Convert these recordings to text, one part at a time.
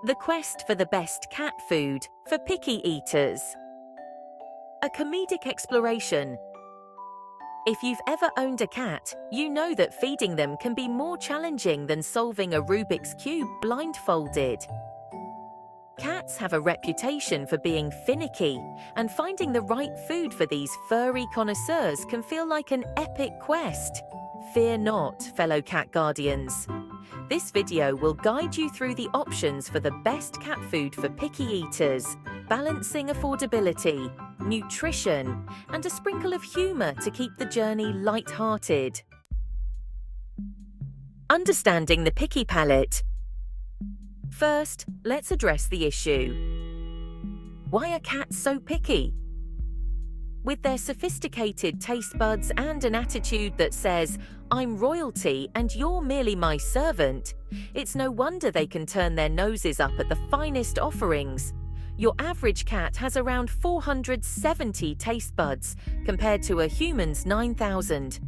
The quest for the best cat food for picky eaters. A comedic exploration. If you've ever owned a cat, you know that feeding them can be more challenging than solving a Rubik's Cube blindfolded. Cats have a reputation for being finicky, and finding the right food for these furry connoisseurs can feel like an epic quest. Fear not, fellow cat guardians. This video will guide you through the options for the best cat food for picky eaters, balancing affordability, nutrition, and a sprinkle of humor to keep the journey light-hearted. Understanding the picky palate. First, let's address the issue. Why are cats so picky? With their sophisticated taste buds and an attitude that says, "I'm royalty and you're merely my servant," it's no wonder they can turn their noses up at the finest offerings. Your average cat has around 470 taste buds, compared to a human's 9,000.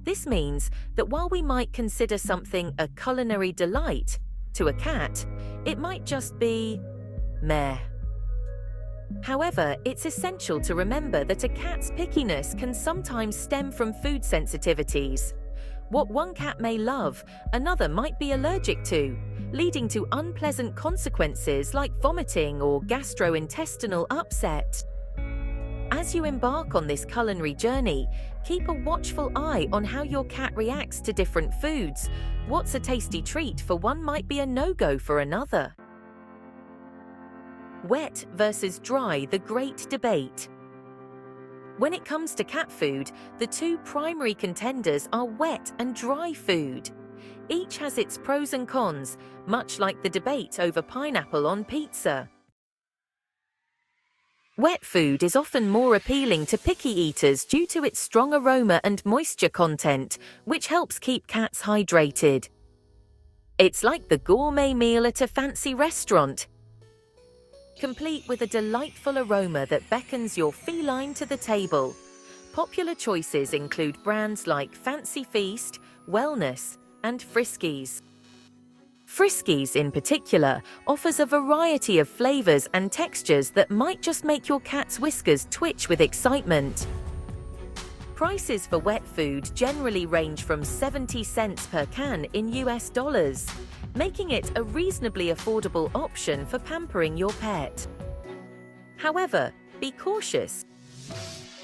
This means that while we might consider something a culinary delight, to a cat, it might just be meh. However, it's essential to remember that a cat's pickiness can sometimes stem from food sensitivities. What one cat may love, another might be allergic to, leading to unpleasant consequences like vomiting or gastrointestinal upset. As you embark on this culinary journey, keep a watchful eye on how your cat reacts to different foods. What's a tasty treat for one might be a no-go for another. Wet versus dry, the great debate. When it comes to cat food, the two primary contenders are wet and dry food. Each has its pros and cons, much like the debate over pineapple on pizza. Wet food is often more appealing to picky eaters due to its strong aroma and moisture content, which helps keep cats hydrated. It's like the gourmet meal at a fancy restaurant, complete with a delightful aroma that beckons your feline to the table. Popular choices include brands like Fancy Feast, Wellness, and Friskies. Friskies, in particular, offers a variety of flavors and textures that might just make your cat's whiskers twitch with excitement. Prices for wet food generally range from 70 cents per can in US dollars, making it a reasonably affordable option for pampering your pet. However, be cautious.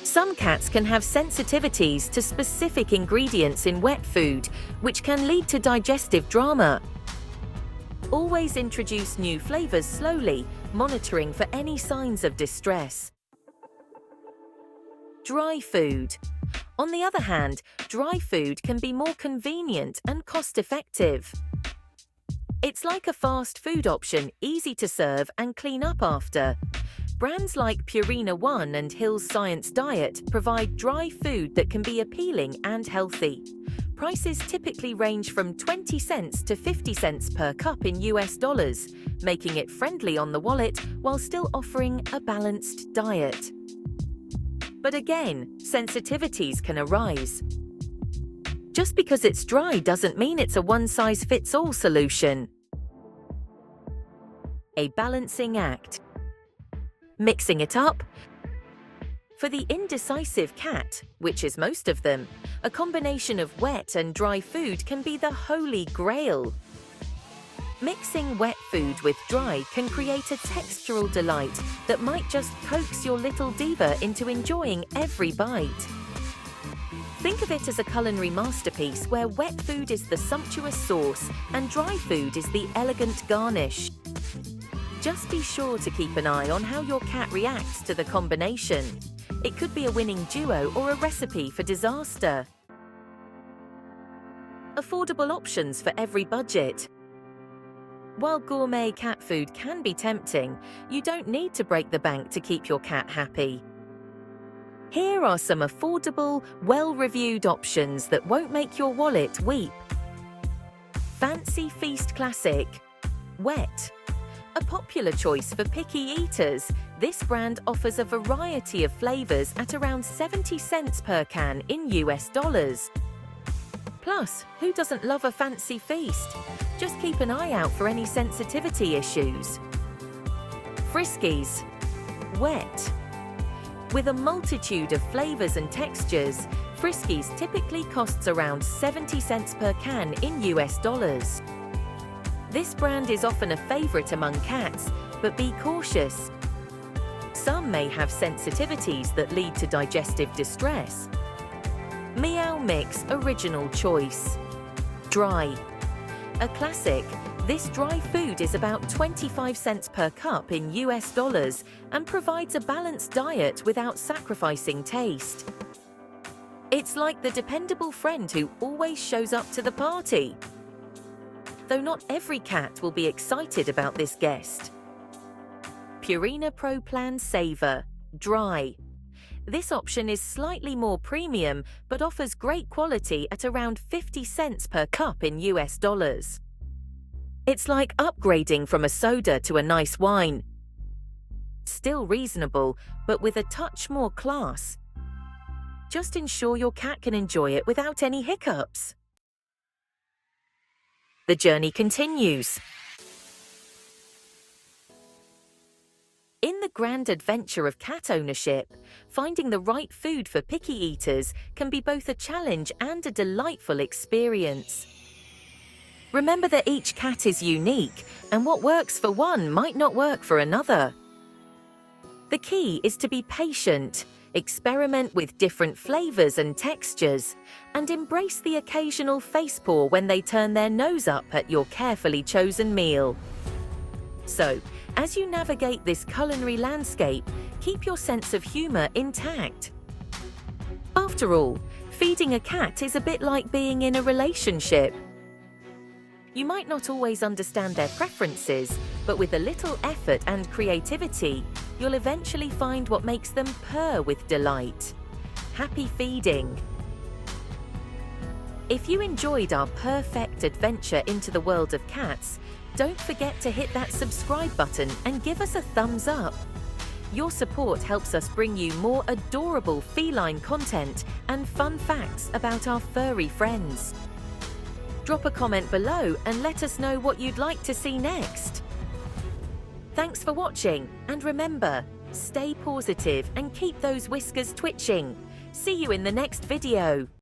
Some cats can have sensitivities to specific ingredients in wet food, which can lead to digestive drama. Always introduce new flavors slowly, monitoring for any signs of distress. Dry food. On the other hand, dry food can be more convenient and cost-effective. It's like a fast food option, easy to serve and clean up after. Brands like Purina One and Hill's Science Diet provide dry food that can be appealing and healthy. Prices typically range from 20 cents to 50 cents per cup in US dollars, making it friendly on the wallet while still offering a balanced diet. But again, sensitivities can arise. Just because it's dry doesn't mean it's a one-size-fits-all solution. A balancing act. Mixing it up. For the indecisive cat, which is most of them, a combination of wet and dry food can be the holy grail. Mixing wet food with dry can create a textural delight that might just coax your little diva into enjoying every bite. Think of it as a culinary masterpiece where wet food is the sumptuous sauce and dry food is the elegant garnish. Just be sure to keep an eye on how your cat reacts to the combination. It could be a winning duo or a recipe for disaster. Affordable options for every budget. While gourmet cat food can be tempting, you don't need to break the bank to keep your cat happy. Here are some affordable, well-reviewed options that won't make your wallet weep. Fancy Feast Classic. Wet. A popular choice for picky eaters, this brand offers a variety of flavors at around 70 cents per can in US dollars. Plus, who doesn't love a fancy feast? Just keep an eye out for any sensitivity issues. Friskies. Wet. With a multitude of flavors and textures, Friskies typically costs around 70 cents per can in US dollars. This brand is often a favorite among cats, but be cautious. Some may have sensitivities that lead to digestive distress. Meow Mix Original Choice. Dry. A classic, this dry food is about 25 cents per cup in US dollars and provides a balanced diet without sacrificing taste. It's like the dependable friend who always shows up to the party. Though not every cat will be excited about this guest. Purina Pro Plan Saver. Dry. This option is slightly more premium, but offers great quality at around 50 cents per cup in US dollars. It's like upgrading from a soda to a nice wine. Still reasonable, but with a touch more class. Just ensure your cat can enjoy it without any hiccups. The journey continues. In the grand adventure of cat ownership, finding the right food for picky eaters can be both a challenge and a delightful experience. Remember that each cat is unique, and what works for one might not work for another. The key is to be patient, experiment with different flavors and textures, and embrace the occasional face paw when they turn their nose up at your carefully chosen meal. So, as you navigate this culinary landscape, keep your sense of humor intact. After all, feeding a cat is a bit like being in a relationship. You might not always understand their preferences, but with a little effort and creativity, you'll eventually find what makes them purr with delight. Happy feeding! If you enjoyed our perfect adventure into the world of cats, don't forget to hit that subscribe button and give us a thumbs up. Your support helps us bring you more adorable feline content and fun facts about our furry friends. Drop a comment below and let us know what you'd like to see next. Thanks for watching, and remember, stay positive and keep those whiskers twitching. See you in the next video.